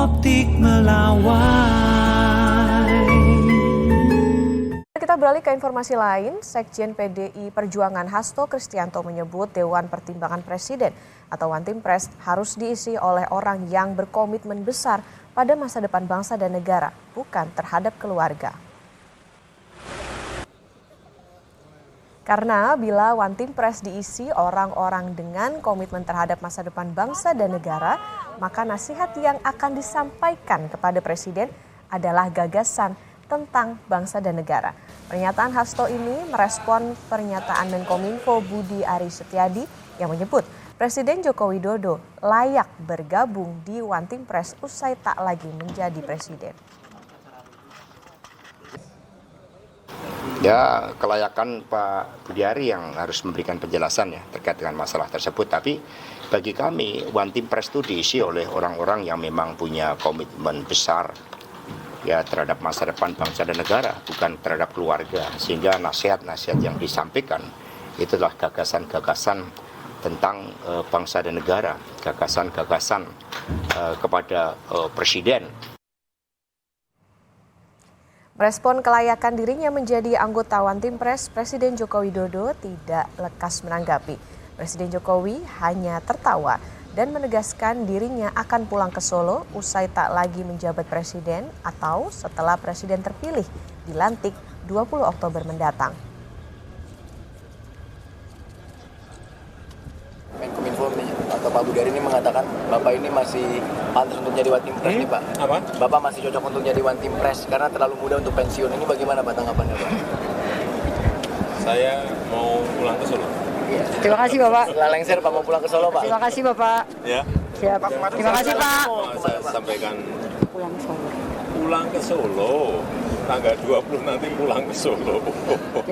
Optik Melawai. Kita beralih ke informasi lain. Sekjen PDI Perjuangan Hasto Kristianto menyebut Dewan Pertimbangan Presiden atau One Team Press harus diisi oleh orang yang berkomitmen besar pada masa depan bangsa dan negara, bukan terhadap keluarga. Karena bila One Team Press diisi orang-orang dengan komitmen terhadap masa depan bangsa dan negara, maka nasihat yang akan disampaikan kepada Presiden adalah gagasan tentang bangsa dan negara. Pernyataan Hasto ini merespon pernyataan Menkominfo Budi Aris Setiadi yang menyebut Presiden Joko Widodo layak bergabung di One Team Press usai tak lagi menjadi presiden. Ya, kelayakan Pak Budi Ari yang harus memberikan penjelasan ya terkait dengan masalah tersebut. Tapi bagi kami One Team Press itu diisi oleh orang-orang yang memang punya komitmen besar ya terhadap masa depan bangsa dan negara, bukan terhadap keluarga. Sehingga nasihat-nasihat yang disampaikan itu adalah gagasan-gagasan tentang bangsa dan negara, gagasan-gagasan kepada Presiden. Merespon kelayakan dirinya menjadi anggota One Team Press, Presiden Joko Widodo tidak lekas menanggapi. Presiden Jokowi hanya tertawa dan menegaskan dirinya akan pulang ke Solo usai tak lagi menjabat presiden atau setelah presiden terpilih dilantik 20 Oktober mendatang. Menkominfo atau Pak Budi Ari ini mengatakan Bapak ini masih pantas untuk jadi One Team Press nih Pak. Apa? Bapak masih cocok untuk jadi One Team Press karena terlalu muda untuk pensiun. Ini bagaimana Pak tanggapannya Pak? Saya mau pulang ke Solo. Iya. Terima kasih Bapak. Setelah lengser Pak mau pulang ke Solo Pak. Terima kasih Bapak. Ya. Siap. Terima kasih Pak. Saya sampaikan Pulang ke Solo. pulang ke Solo. Tanggal 20 nanti pulang ke Solo.